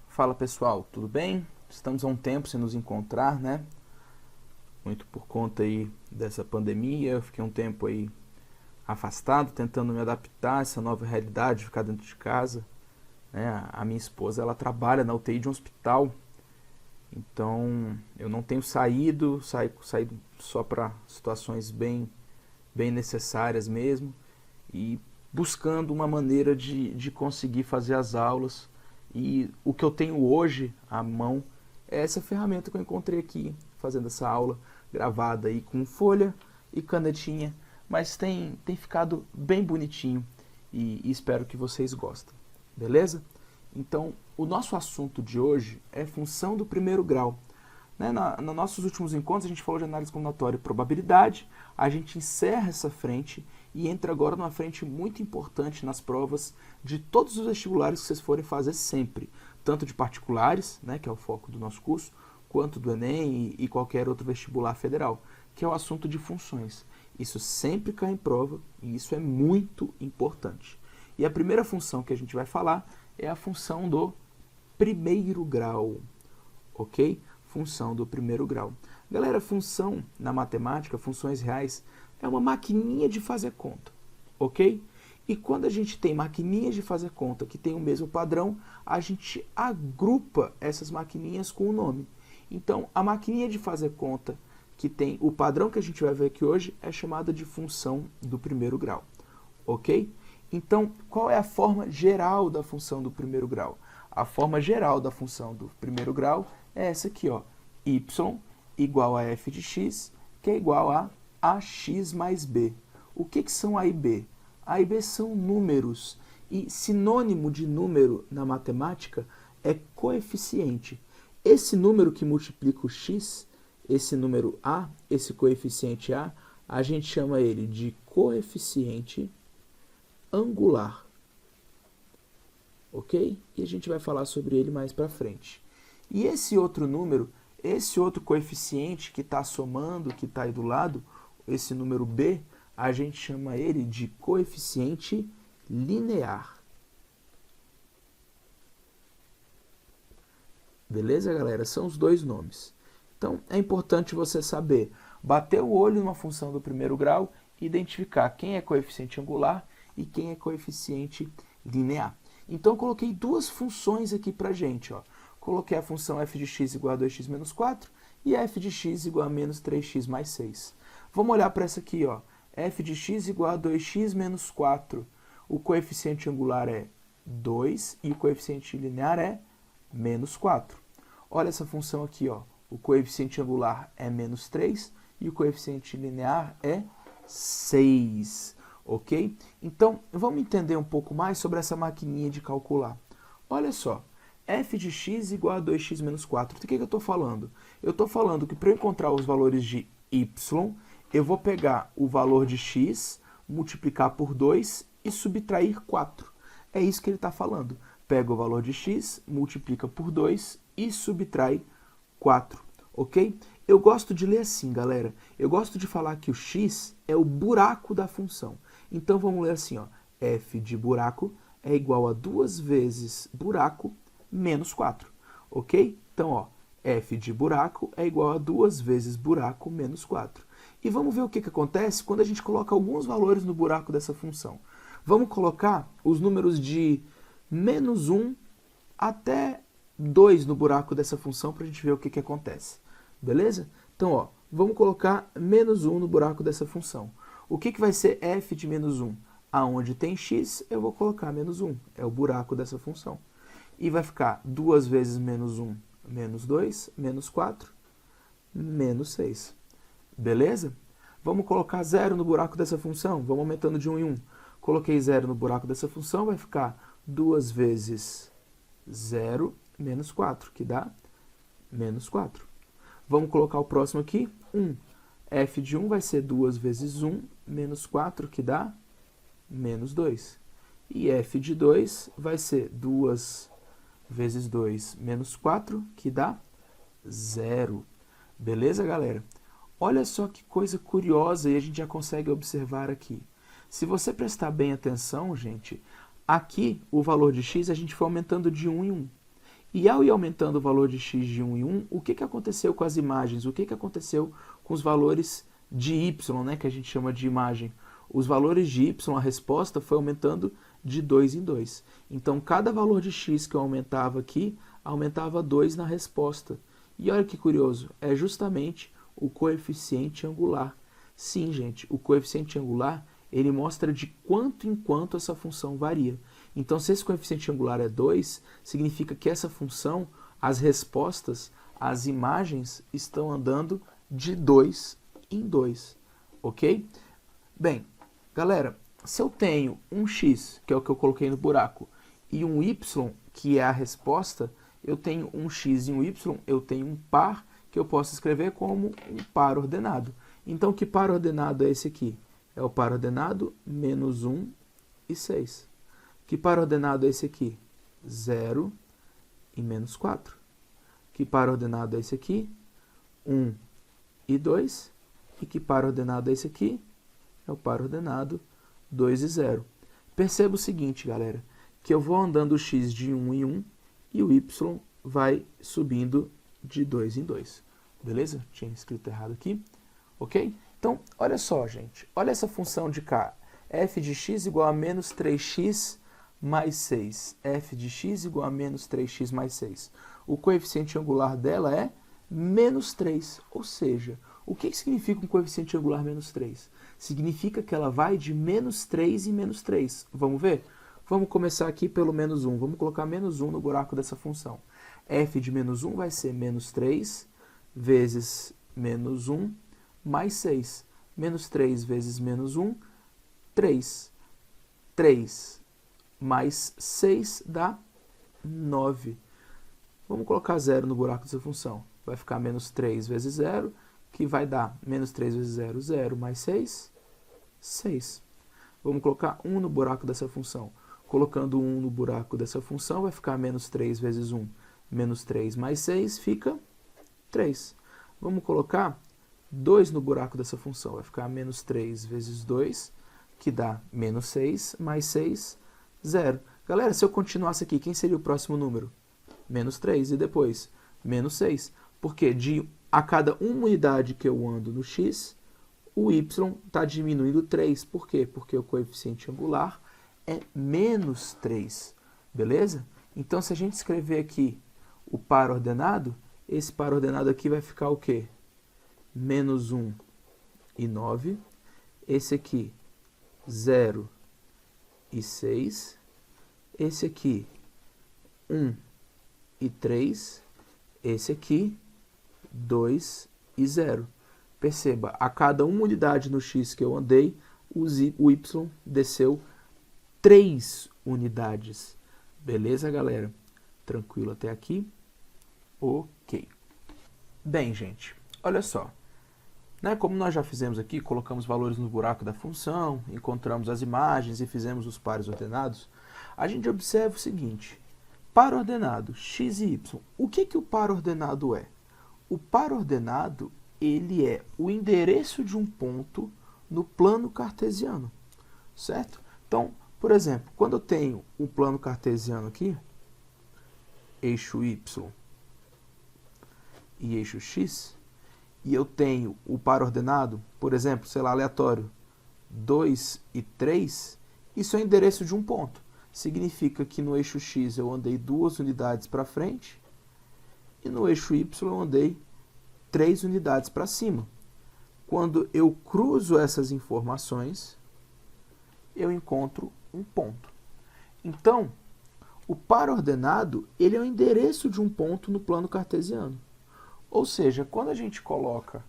Fala pessoal, tudo bem? Estamos há um tempo sem nos encontrar, né? Muito por conta aí dessa pandemia, eu fiquei um tempo aí afastado, tentando me adaptar a essa nova realidade, ficar dentro de casa, né? A minha esposa, ela trabalha na UTI de um hospital, então eu não tenho saído só para situações bem necessárias mesmo, e buscando uma maneira de conseguir fazer as aulas. E o que eu tenho hoje à mão é essa ferramenta que eu encontrei aqui, fazendo essa aula gravada aí com folha e canetinha, mas tem ficado bem bonitinho e espero que vocês gostem, beleza? Então, o nosso assunto de hoje é função do primeiro grau. Né? Nos nossos últimos encontros a gente falou de análise combinatória e probabilidade, a gente encerra essa frente e entra agora numa frente muito importante nas provas de todos os vestibulares que vocês forem fazer sempre, tanto de particulares, né, que é o foco do nosso curso, quanto do Enem e qualquer outro vestibular federal, que é o assunto de funções. Isso sempre cai em prova e isso é muito importante. E a primeira função que a gente vai falar é a função do primeiro grau, ok? Função do primeiro grau. Galera, função na matemática, funções reais, é uma maquininha de fazer conta, ok? E quando a gente tem maquininhas de fazer conta que tem o mesmo padrão, a gente agrupa essas maquininhas com o nome. Então, a maquininha de fazer conta que tem o padrão que a gente vai ver aqui hoje é chamada de função do primeiro grau, ok? Então, qual é a forma geral da função do primeiro grau? A forma geral da função do primeiro grau é essa aqui, ó, y igual a f de x, que é igual a ax mais b. O que são a e b? A e b são números, e sinônimo de número na matemática é coeficiente. Esse número que multiplica o x, esse número a, esse coeficiente a gente chama ele de coeficiente angular. Ok? E a gente vai falar sobre ele mais para frente. E esse outro número, esse outro coeficiente que está somando, que está aí do lado, esse número b, a gente chama ele de coeficiente linear. Beleza, galera? São os dois nomes. Então, é importante você saber bater o olho numa função do primeiro grau e identificar quem é coeficiente angular e quem é coeficiente linear. Então, eu coloquei duas funções aqui pra gente, ó. Coloquei a função f de x igual a 2x menos 4 e f de x igual a menos 3x mais 6. Vamos olhar para essa aqui, ó. F de x igual a 2x menos 4. O coeficiente angular é 2 e o coeficiente linear é menos 4. Olha essa função aqui, ó. O coeficiente angular é menos 3 e o coeficiente linear é 6. Ok? Então, vamos entender um pouco mais sobre essa maquininha de calcular. Olha só. F de x igual a 2x menos 4. Do que eu estou falando? Eu estou falando que para eu encontrar os valores de y, eu vou pegar o valor de x, multiplicar por 2 e subtrair 4. É isso que ele está falando. Pega o valor de x, multiplica por 2 e subtrai 4. Ok? Eu gosto de ler assim, galera. Eu gosto de falar que o x é o buraco da função. Então vamos ler assim, ó. F de buraco é igual a 2 vezes buraco menos 4, ok? Então, ó, f de buraco é igual a 2 vezes buraco menos 4. E vamos ver o que acontece quando a gente coloca alguns valores no buraco dessa função. Vamos colocar os números de menos 1 até 2 no buraco dessa função para a gente ver o que acontece. Beleza? Então, ó, vamos colocar menos 1 no buraco dessa função. O que vai ser f de menos 1? Aonde tem x, eu vou colocar menos 1. É o buraco dessa função. E vai ficar 2 vezes menos 1, menos 2, menos 4, menos 6. Beleza? Vamos colocar 0 no buraco dessa função. Vamos aumentando de 1 em 1. Coloquei 0 no buraco dessa função, vai ficar 2 vezes 0, menos 4, que dá menos 4. Vamos colocar o próximo aqui, 1. F de 1 vai ser 2 vezes 1, menos 4, que dá menos 2. E f de 2 vai ser 2 vezes 2 menos 4, que dá 0. Beleza, galera? Olha só que coisa curiosa e a gente já consegue observar aqui. Se você prestar bem atenção, gente, aqui o valor de x a gente foi aumentando de 1 em 1. E ao ir aumentando o valor de x de 1 em 1, o que aconteceu com as imagens? O que aconteceu com os valores de y, né, que a gente chama de imagem? Os valores de y, a resposta foi aumentando de 2 em 2. Então, cada valor de x que eu aumentava aqui, aumentava 2 na resposta. E olha que curioso, é justamente o coeficiente angular. Sim, gente, o coeficiente angular, ele mostra de quanto em quanto essa função varia. Então, se esse coeficiente angular é 2, significa que essa função, as respostas, as imagens, estão andando de 2 em 2, ok? Bem, galera, se eu tenho um x, que é o que eu coloquei no buraco, e um y, que é a resposta, eu tenho um x e um y, eu tenho um par, que eu posso escrever como um par ordenado. Então, que par ordenado é esse aqui? É o par ordenado menos 1 e 6. Que par ordenado é esse aqui? 0 e menos 4. Que par ordenado é esse aqui? 1 e 2. E que par ordenado é esse aqui? É o par ordenado 2 e 0. Perceba o seguinte, galera, que eu vou andando o x de 1 em 1 e o y vai subindo de 2 em 2. Beleza? Tinha escrito errado aqui. Ok? Então, olha só, gente. Olha essa função de cá. F de x igual a menos 3x mais 6. F de x igual a menos 3x mais 6. O coeficiente angular dela é menos 3. Ou seja, o que significa um coeficiente angular menos 3? Significa que ela vai de menos 3 em menos 3. Vamos ver? Vamos começar aqui pelo menos 1. Vamos colocar menos 1 no buraco dessa função. F de menos 1 vai ser menos 3 vezes menos 1 mais 6. Menos 3 vezes menos 1, 3. 3 mais 6 dá 9. Vamos colocar 0 no buraco dessa função. Vai ficar menos 3 vezes 0, que vai dar menos 3 vezes 0, 0 mais 6, 6. Vamos colocar 1 no buraco dessa função. Colocando 1 no buraco dessa função, vai ficar menos 3 vezes 1. Menos 3 mais 6 fica 3. Vamos colocar 2 no buraco dessa função. Vai ficar menos 3 vezes 2, que dá menos 6, mais 6, 0. Galera, se eu continuasse aqui, quem seria o próximo número? Menos 3. E depois? Menos 6. Porque a cada uma unidade que eu ando no x, o y está diminuindo 3. Por quê? Porque o coeficiente angular é menos 3. Beleza? Então, se a gente escrever aqui o par ordenado, esse par ordenado aqui vai ficar o quê? Menos 1 e 9. Esse aqui, 0 e 6. Esse aqui, 1 e 3. Esse aqui, 2 e 0. Perceba, a cada uma unidade no x que eu andei, o y desceu 3 unidades. Beleza, galera? Tranquilo até aqui? Ok. Bem, gente, olha só. Né, como nós já fizemos aqui, colocamos valores no buraco da função, encontramos as imagens e fizemos os pares ordenados, a gente observa o seguinte. Par ordenado, x e y. O que o par ordenado é? O par ordenado, ele é o endereço de um ponto no plano cartesiano, certo? Então, por exemplo, quando eu tenho um plano cartesiano aqui, eixo y e eixo x, e eu tenho o par ordenado, por exemplo, sei lá, aleatório, 2 e 3, isso é o endereço de um ponto. Significa que no eixo x eu andei 2 unidades para frente e no eixo y eu andei 3 unidades para cima. Quando eu cruzo essas informações, eu encontro um ponto. Então, o par ordenado, ele é o endereço de um ponto no plano cartesiano. Ou seja, quando a gente coloca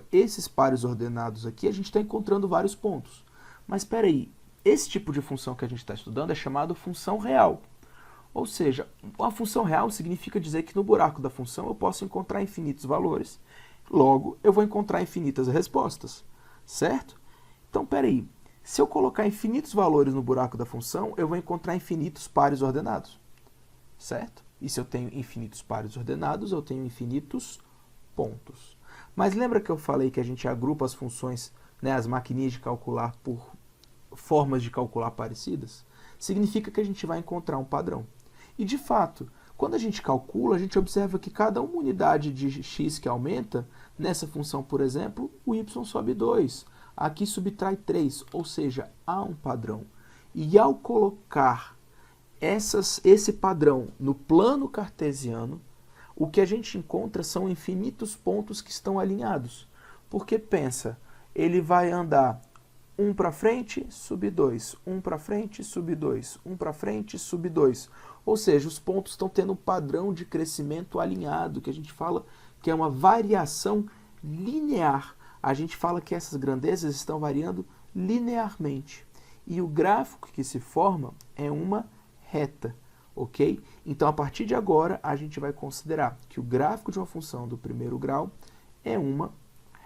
esses pares ordenados aqui, a gente está encontrando vários pontos. Mas espera aí, esse tipo de função que a gente está estudando é chamado função real. Ou seja, a função real significa dizer que no buraco da função eu posso encontrar infinitos valores, logo eu vou encontrar infinitas respostas, certo? Então, espera aí, se eu colocar infinitos valores no buraco da função, eu vou encontrar infinitos pares ordenados, certo? E se eu tenho infinitos pares ordenados, eu tenho infinitos pontos. Mas lembra que eu falei que a gente agrupa as funções né, as maquininhas de calcular por formas de calcular parecidas, significa que a gente vai encontrar um padrão. E de fato, quando a gente calcula, a gente observa que cada uma unidade de x que aumenta, nessa função, por exemplo, o y sobe 2, aqui subtrai 3, ou seja, há um padrão. E ao colocar esse padrão no plano cartesiano, o que a gente encontra são infinitos pontos que estão alinhados. Porque pensa, ele vai andar 1 para frente, sub 2, 1 para frente, sub 2, 1 para frente, sub 2. Ou seja, os pontos estão tendo um padrão de crescimento alinhado, que a gente fala que é uma variação linear. A gente fala que essas grandezas estão variando linearmente. E o gráfico que se forma é uma reta, ok? Então, a partir de agora, a gente vai considerar que o gráfico de uma função do primeiro grau é uma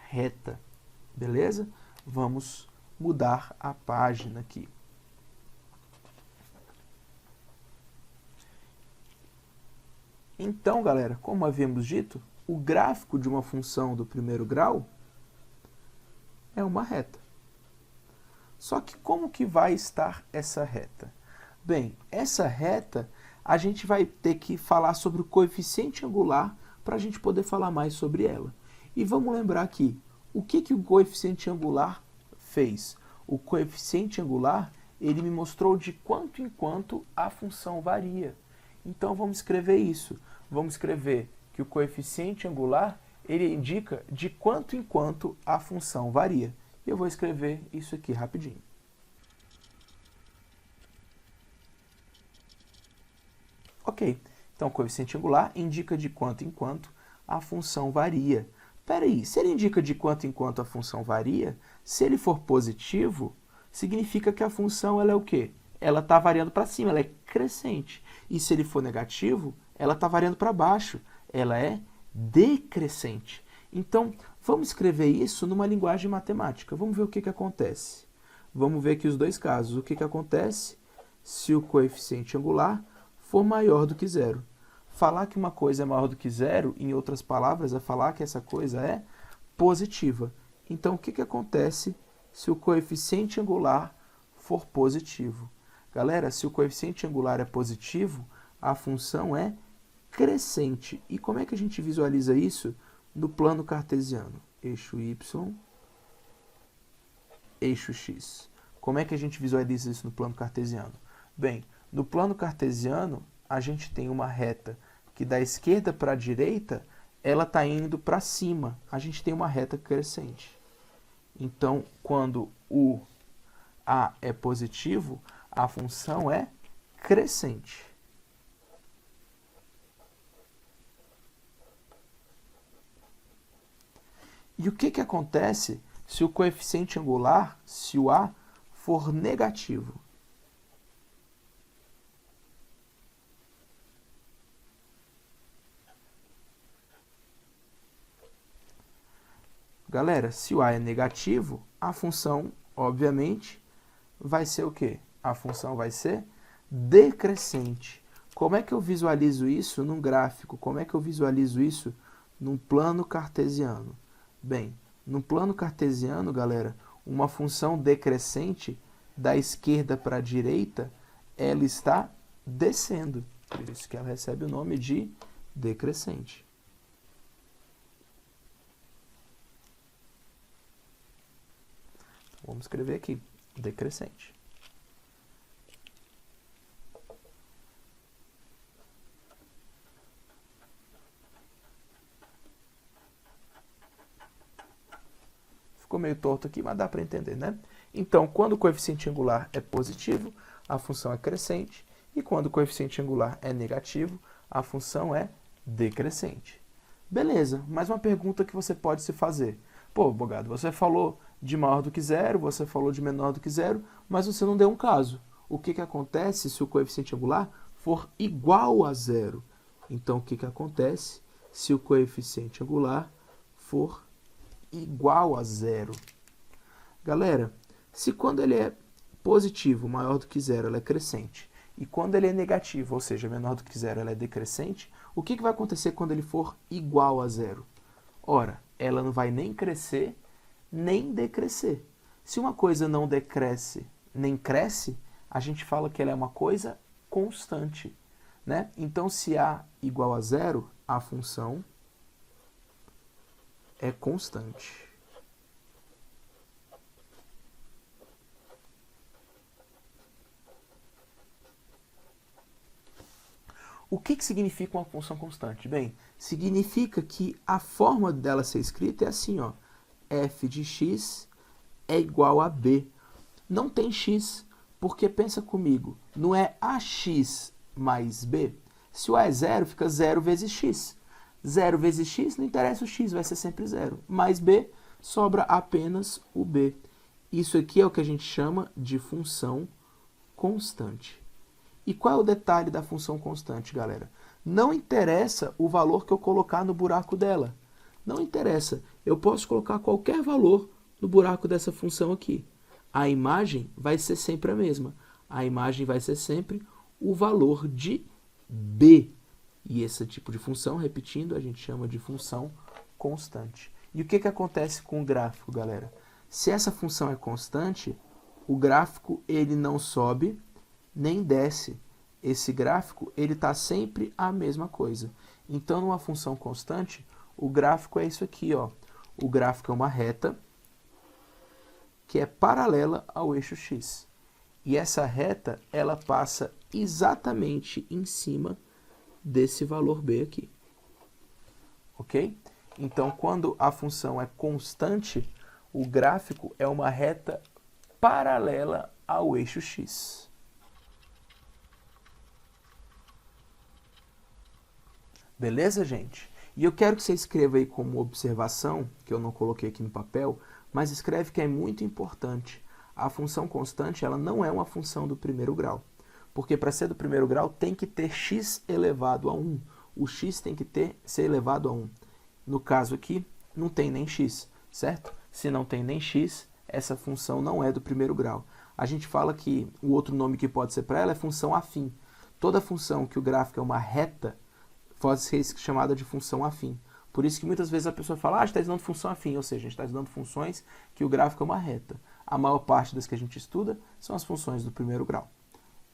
reta, beleza? Vamos mudar a página aqui. Então, galera, como havíamos dito, o gráfico de uma função do primeiro grau é uma reta. Só que como que vai estar essa reta? Bem, essa reta a gente vai ter que falar sobre o coeficiente angular para a gente poder falar mais sobre ela. E vamos lembrar aqui, o que o coeficiente angular fez? O coeficiente angular, ele me mostrou de quanto em quanto a função varia. Então vamos escrever isso. Vamos escrever que o coeficiente angular, ele indica de quanto em quanto a função varia. Eu vou escrever isso aqui rapidinho. Ok, então o coeficiente angular indica de quanto em quanto a função varia. Espera aí, se ele indica de quanto em quanto a função varia, se ele for positivo, significa que a função ela é o quê? Ela está variando para cima, ela é crescente. E se ele for negativo, ela está variando para baixo, ela é decrescente. Então, vamos escrever isso numa linguagem matemática. Vamos ver o que acontece. Vamos ver aqui os dois casos. O que acontece se o coeficiente angular for maior do que zero? Falar que uma coisa é maior do que zero, em outras palavras, é falar que essa coisa é positiva. Então, o que acontece se o coeficiente angular for positivo? Galera, se o coeficiente angular é positivo, a função é crescente. E como é que a gente visualiza isso no plano cartesiano? Eixo y, eixo x. Como é que a gente visualiza isso no plano cartesiano? Bem, no plano cartesiano, a gente tem uma reta que da esquerda para a direita, ela está indo para cima. A gente tem uma reta crescente. Então, quando o a é positivo, a função é crescente. E o que acontece se o coeficiente angular, se o a, for negativo? Galera, se o a é negativo, a função, obviamente, vai ser o quê? A função vai ser decrescente. Como é que eu visualizo isso num gráfico? Como é que eu visualizo isso num plano cartesiano? Bem, no plano cartesiano, galera, uma função decrescente da esquerda para a direita, ela está descendo. Por isso que ela recebe o nome de decrescente. Vamos escrever aqui, decrescente. Ficou meio torto aqui, mas dá para entender, né? Então, quando o coeficiente angular é positivo, a função é crescente. E quando o coeficiente angular é negativo, a função é decrescente. Beleza, mais uma pergunta que você pode se fazer. Pô, Bogado, você falou de maior do que zero, você falou de menor do que zero, mas você não deu um caso. O que acontece se o coeficiente angular for igual a zero? Então, o que acontece se o coeficiente angular for igual a zero? Galera, se quando ele é positivo, maior do que zero, ela é crescente, e quando ele é negativo, ou seja, menor do que zero, ela é decrescente, o que vai acontecer quando ele for igual a zero? Ora, ela não vai nem crescer, nem decrescer. Se uma coisa não decresce nem cresce, a gente fala que ela é uma coisa constante, né? Então, se A igual a zero, a função é constante. O que significa uma função constante? Bem, significa que a forma dela ser escrita é assim, ó, f de x é igual a b. Não tem x, porque pensa comigo, não é ax mais b? Se o a é zero, fica 0 vezes x. 0 vezes x, não interessa o x, vai ser sempre 0. Mais b, sobra apenas o b. Isso aqui é o que a gente chama de função constante. E qual é o detalhe da função constante, galera? Não interessa o valor que eu colocar no buraco dela. Não interessa. Eu posso colocar qualquer valor no buraco dessa função aqui. A imagem vai ser sempre a mesma. A imagem vai ser sempre o valor de b. E esse tipo de função, repetindo, a gente chama de função constante. E o que acontece com o gráfico, galera? Se essa função é constante, o gráfico ele não sobe nem desce. Esse gráfico ele está sempre a mesma coisa. Então, numa função constante, o gráfico é isso aqui, ó. O gráfico é uma reta que é paralela ao eixo x. E essa reta, ela passa exatamente em cima desse valor b aqui. Ok? Então, quando a função é constante, o gráfico é uma reta paralela ao eixo x. Beleza, gente? E eu quero que você escreva aí como observação, que eu não coloquei aqui no papel, mas escreve que é muito importante. A função constante, ela não é uma função do primeiro grau. Porque para ser do primeiro grau tem que ter x elevado a 1. O x tem que ser elevado a 1. No caso aqui, não tem nem x, certo? Se não tem nem x, essa função não é do primeiro grau. A gente fala que o outro nome que pode ser para ela é função afim. Toda função que o gráfico é uma reta, pode ser chamada de função afim. Por isso que muitas vezes a pessoa fala, está estudando função afim, ou seja, a gente está estudando funções que o gráfico é uma reta. A maior parte das que a gente estuda são as funções do primeiro grau.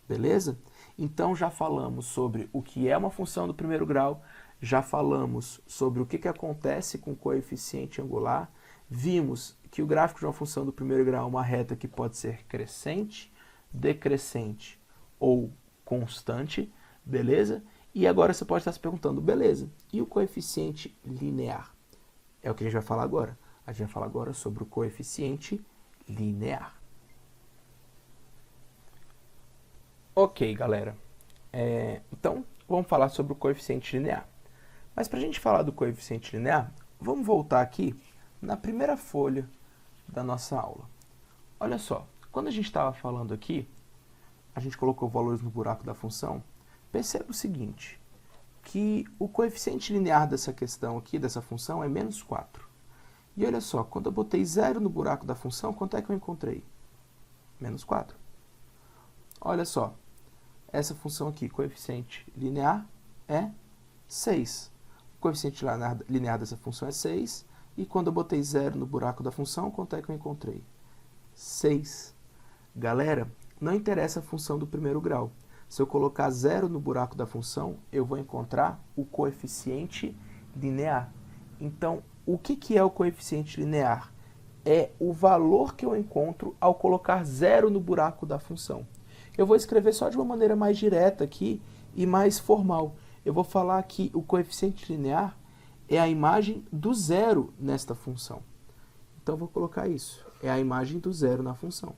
Beleza? Então já falamos sobre o que é uma função do primeiro grau, já falamos sobre o que acontece com o coeficiente angular, vimos que o gráfico de uma função do primeiro grau é uma reta que pode ser crescente, decrescente ou constante, beleza? E agora você pode estar se perguntando, beleza, e o coeficiente linear? É o que a gente vai falar agora. A gente vai falar agora sobre o coeficiente linear. Ok, galera. Então, vamos falar sobre o coeficiente linear. Mas para a gente falar do coeficiente linear, vamos voltar aqui na primeira folha da nossa aula. Olha só, quando a gente estava falando aqui, a gente colocou valores no buraco da função. Perceba o seguinte, que o coeficiente linear dessa questão aqui, dessa função, é menos 4. E olha só, quando eu botei 0 no buraco da função, quanto é que eu encontrei? Menos 4. Olha só, essa função aqui, coeficiente linear, é 6. O coeficiente linear dessa função é 6. E quando eu botei 0 no buraco da função, quanto é que eu encontrei? 6. Galera, não interessa a função do primeiro grau. Se eu colocar 0 no buraco da função, eu vou encontrar o coeficiente linear. Então, o que é o coeficiente linear? É o valor que eu encontro ao colocar 0 no buraco da função. Eu vou escrever só de uma maneira mais direta aqui e mais formal. Eu vou falar que o coeficiente linear é a imagem do zero nesta função. Então, eu vou colocar isso. É a imagem do zero na função.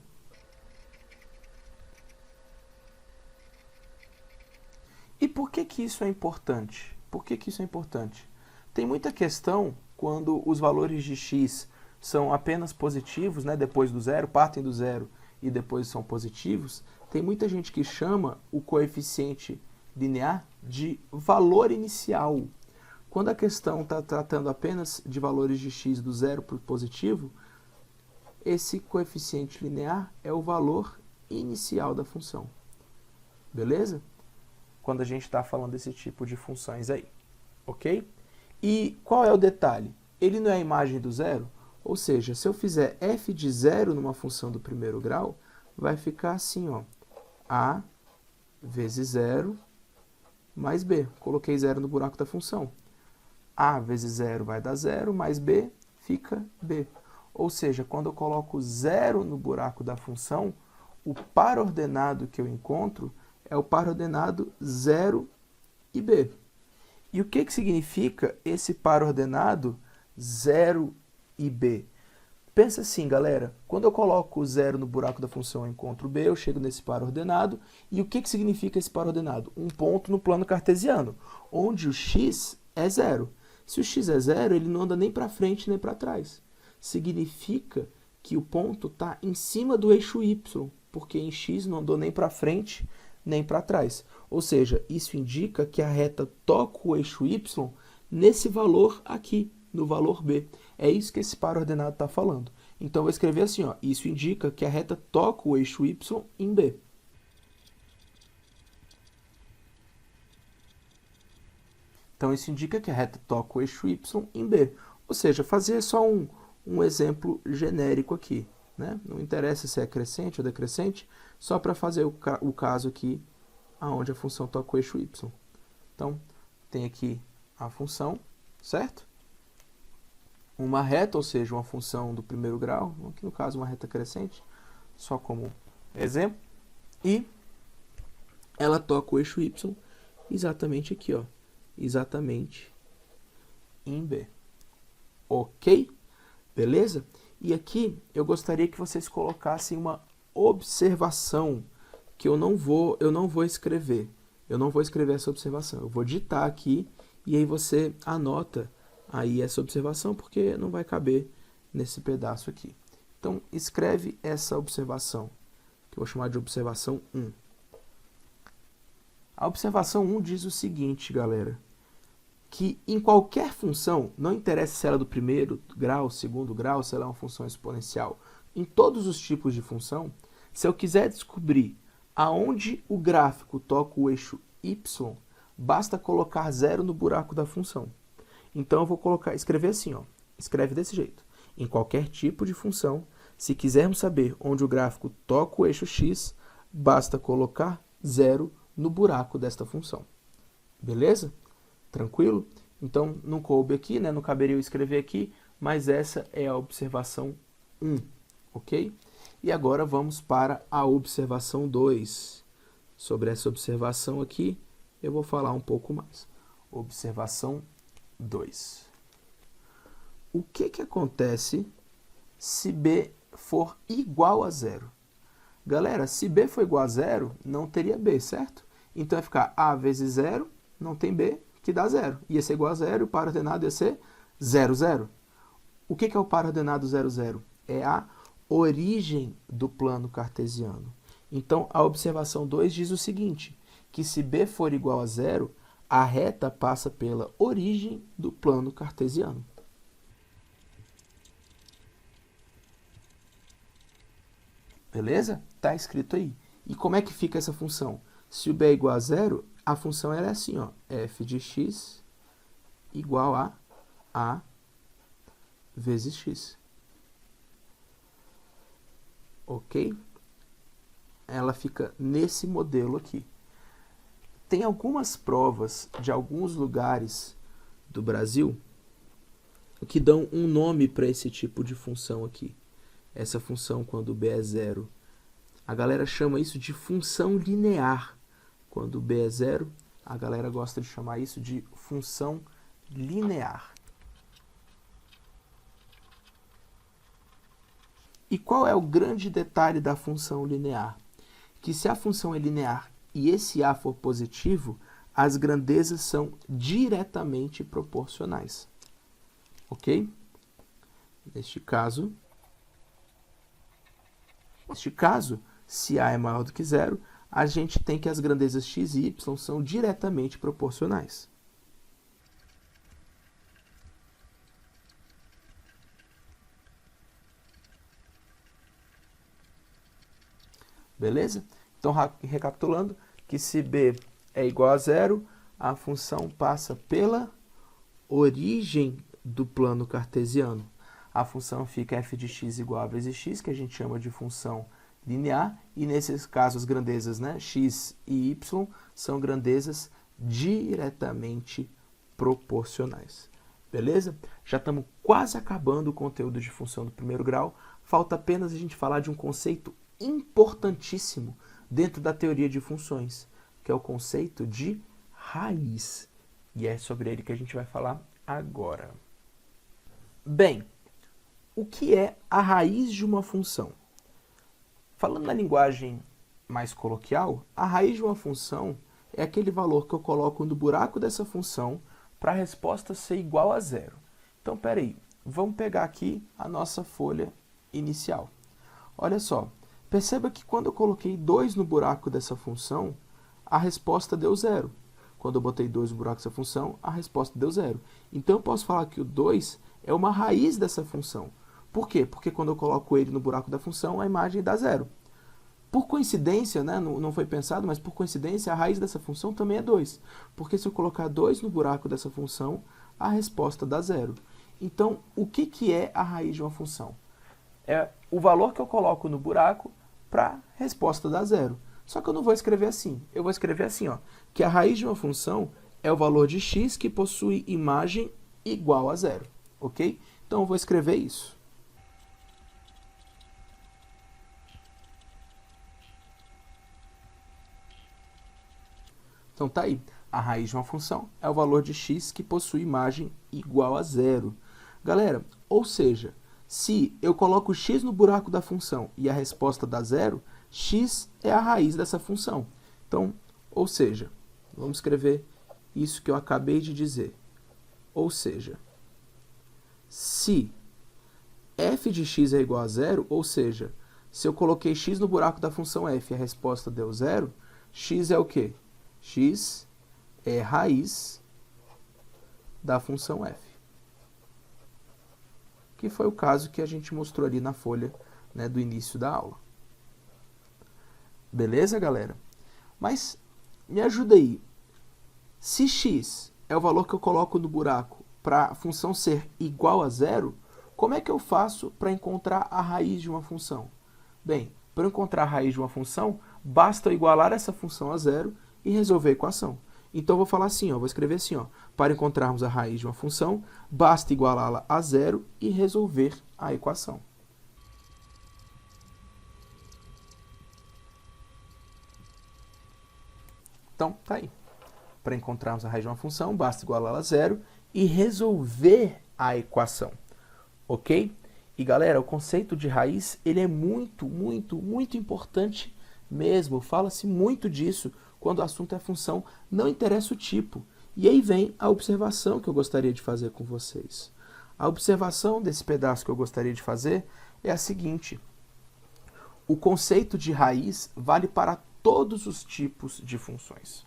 E por que isso é importante? Por que isso é importante? Tem muita questão quando os valores de x são apenas positivos, né, depois do zero, partem do zero e depois são positivos. Tem muita gente que chama o coeficiente linear de valor inicial. Quando a questão está tratando apenas de valores de x do zero para o positivo, esse coeficiente linear é o valor inicial da função. Beleza? Quando a gente está falando desse tipo de funções aí, ok? E qual é o detalhe? Ele não é a imagem do zero, Ou seja, se eu fizer f de 0 numa função do primeiro grau, vai ficar assim, ó, a vezes 0 mais b. Coloquei 0 no buraco da função. A vezes 0 vai dar 0, mais b fica b. Ou seja, quando eu coloco 0 no buraco da função, o par ordenado que eu encontro é o par ordenado 0 e b. E o que significa esse par ordenado 0 e b? Pensa assim, galera, quando eu coloco 0 no buraco da função eu encontro b, eu chego nesse par ordenado. E o que significa esse par ordenado? Um ponto no plano cartesiano, onde o x é 0. Se o x é 0, ele não anda nem para frente nem para trás. Significa que o ponto está em cima do eixo y, porque em x não andou nem para frente nem para trás. Ou seja, isso indica que a reta toca o eixo y nesse valor aqui, no valor b. É isso que esse par ordenado está falando. Então, eu vou escrever assim, ó, isso indica que a reta toca o eixo y em b. Então, isso indica que a reta toca o eixo y em b. Ou seja, fazer só um exemplo genérico aqui, né? Não interessa se é crescente ou decrescente, só para fazer o caso aqui, onde a função toca o eixo y. Então, tem aqui a função, certo? Uma reta, ou seja, uma função do primeiro grau, aqui no caso uma reta crescente, só como exemplo, e ela toca o eixo y exatamente aqui, ó, exatamente em B. Ok? Beleza? E aqui eu gostaria que vocês colocassem uma observação que eu não vou escrever. Eu não vou escrever essa observação, eu vou ditar aqui e aí você anota aí essa observação, porque não vai caber nesse pedaço aqui. Então, escreve essa observação, que eu vou chamar de observação 1. A observação 1 diz o seguinte, galera, que em qualquer função, não interessa se ela é do primeiro grau, segundo grau, se ela é uma função exponencial, em todos os tipos de função, se eu quiser descobrir aonde o gráfico toca o eixo y, basta colocar 0 no buraco da função. Então, eu vou escrever assim, ó, escreve desse jeito. Em qualquer tipo de função, se quisermos saber onde o gráfico toca o eixo x, basta colocar 0 no buraco desta função. Beleza? Tranquilo? Então, não coube aqui, né? Não caberia eu escrever aqui, mas essa é a observação 1, ok? E agora vamos para a observação 2. Sobre essa observação aqui, eu vou falar um pouco mais. Observação 2. O que acontece se b for igual a 0? Galera, se b for igual a 0, não teria b, certo? Então, vai ficar a vezes 0, não tem b, que dá 0. Ia ser igual a 0 e o par ordenado ia ser 0, 0. O que é o par ordenado 0, 0? É a origem do plano cartesiano. Então, a observação 2 diz o seguinte, que se b for igual a 0, a reta passa pela origem do plano cartesiano. Beleza? Está escrito aí. E como é que fica essa função? Se o b é igual a 0, a função é assim, ó, f de x igual a vezes x. Ok? Ela fica nesse modelo aqui. Tem algumas provas de alguns lugares do Brasil que dão um nome para esse tipo de função aqui. Essa função, quando b é 0, a galera chama isso de função linear. Quando b é 0, a galera gosta de chamar isso de função linear. E qual é o grande detalhe da função linear? Que se a função é linear e esse a for positivo, as grandezas são diretamente proporcionais. Ok? Neste caso, se a é maior do que 0, a gente tem que as grandezas x e y são diretamente proporcionais. Beleza? Então, recapitulando, que se b é igual a 0, a função passa pela origem do plano cartesiano. a função fica f de x igual a vezes x, que a gente chama de função linear, e nesses casos as grandezas, né, x e y, são grandezas diretamente proporcionais. Beleza? Já estamos quase acabando o conteúdo de função do primeiro grau, falta apenas a gente falar de um conceito importantíssimo dentro da teoria de funções, que é o conceito de raiz. E é sobre ele que a gente vai falar agora. Bem, o que é a raiz de uma função? Falando na linguagem mais coloquial, a raiz de uma função é aquele valor que eu coloco no buraco dessa função para a resposta ser igual a zero. Então, peraí, vamos pegar aqui a nossa folha inicial. Olha só, perceba que quando eu coloquei 2 no buraco dessa função, a resposta deu zero. Quando eu botei 2 no buraco dessa função, a resposta deu zero. Então, eu posso falar que o 2 é uma raiz dessa função. Por quê? Porque quando eu coloco ele no buraco da função, a imagem dá zero. Por coincidência, né, não foi pensado, mas por coincidência, a raiz dessa função também é 2. Porque se eu colocar 2 no buraco dessa função, a resposta dá zero. Então, o que é a raiz de uma função? É o valor que eu coloco no buraco para a resposta dar zero. Só que eu não vou escrever assim. Eu vou escrever assim, ó, que a raiz de uma função é o valor de x que possui imagem igual a zero. Ok? Então, eu vou escrever isso. Então tá aí, a raiz de uma função é o valor de x que possui imagem igual a zero. Galera, ou seja, se eu coloco x no buraco da função e a resposta dá zero, x é a raiz dessa função. Então, ou seja, vamos escrever isso que eu acabei de dizer. Ou seja, se f de x é igual a zero, ou seja, se eu coloquei x no buraco da função f e a resposta deu zero, x é o quê? X é raiz da função f. Que foi o caso que a gente mostrou ali na folha, né, do início da aula. Beleza, galera? Mas me ajuda aí. Se x é o valor que eu coloco no buraco para a função ser igual a zero, como é que eu faço para encontrar a raiz de uma função? Bem, para eu encontrar a raiz de uma função, basta eu igualar essa função a zero e resolver a equação. Então, eu vou falar assim, ó, vou escrever assim, ó, para encontrarmos a raiz de uma função, basta igualá-la a zero e resolver a equação. Então, tá aí. Para encontrarmos a raiz de uma função, basta igualá-la a zero e resolver a equação. Ok? E, galera, o conceito de raiz, ele é muito, muito, muito importante mesmo. Fala-se muito disso quando o assunto é função, não interessa o tipo. E aí vem a observação que eu gostaria de fazer com vocês. A observação desse pedaço que eu gostaria de fazer é a seguinte. O conceito de raiz vale para todos os tipos de funções.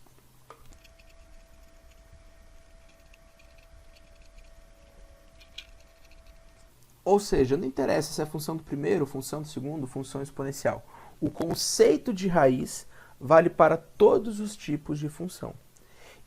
Ou seja, não interessa se é função do primeiro, função do segundo, função exponencial. O conceito de raiz vale para todos os tipos de função.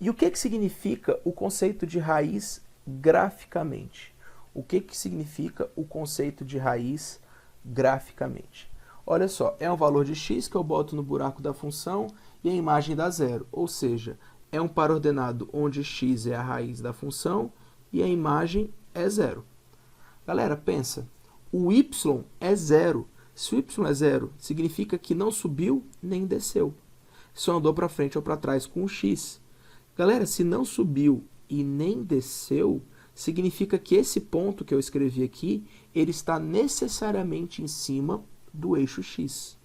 E o que significa o conceito de raiz graficamente? O que significa o conceito de raiz graficamente? Olha só, é um valor de x que eu boto no buraco da função e a imagem dá zero. Ou seja, é um par ordenado onde x é a raiz da função e a imagem é zero. Galera, pensa, o y é zero. Se o y é zero, significa que não subiu nem desceu. Só andou para frente ou para trás com o x. Galera, se não subiu e nem desceu, significa que esse ponto que eu escrevi aqui, ele está necessariamente em cima do eixo x.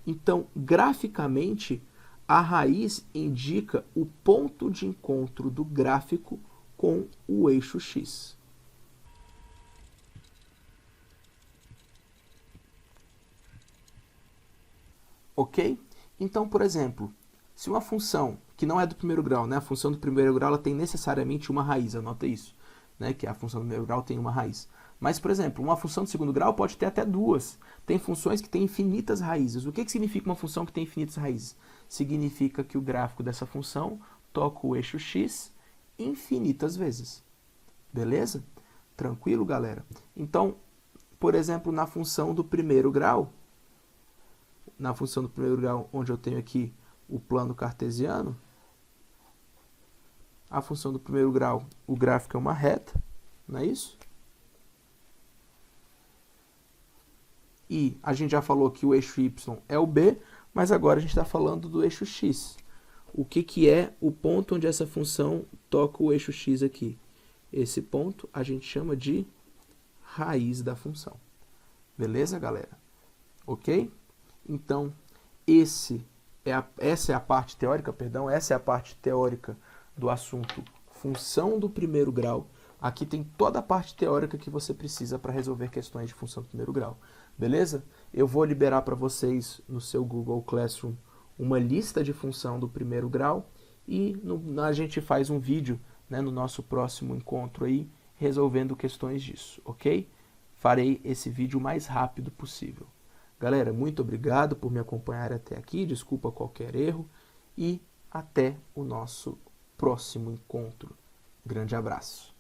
Então, graficamente, a raiz indica o ponto de encontro do gráfico com o eixo x. Ok? Então, por exemplo, se uma função que não é do primeiro grau, né, a função do primeiro grau ela tem necessariamente uma raiz, anota isso, né, que a função do primeiro grau tem uma raiz. Mas, por exemplo, uma função do segundo grau pode ter até duas. Tem funções que têm infinitas raízes. O que significa uma função que tem infinitas raízes? Significa que o gráfico dessa função toca o eixo x infinitas vezes. Beleza? Tranquilo, galera? Então, por exemplo, na função do primeiro grau, onde eu tenho aqui o plano cartesiano, a função do primeiro grau, o gráfico é uma reta, não é isso? E a gente já falou que o eixo y é o B, mas agora a gente está falando do eixo x. O que é o ponto onde essa função toca o eixo x aqui? Esse ponto a gente chama de raiz da função. Beleza, galera? Ok? Então, essa é a parte teórica, essa é a parte teórica do assunto função do primeiro grau. Aqui tem toda a parte teórica que você precisa para resolver questões de função do primeiro grau. Beleza? Eu vou liberar para vocês no seu Google Classroom uma lista de função do primeiro grau e a gente faz um vídeo, né, no nosso próximo encontro aí, resolvendo questões disso, ok? Farei esse vídeo o mais rápido possível. Galera, muito obrigado por me acompanhar até aqui, desculpa qualquer erro e até o nosso próximo encontro. Grande abraço.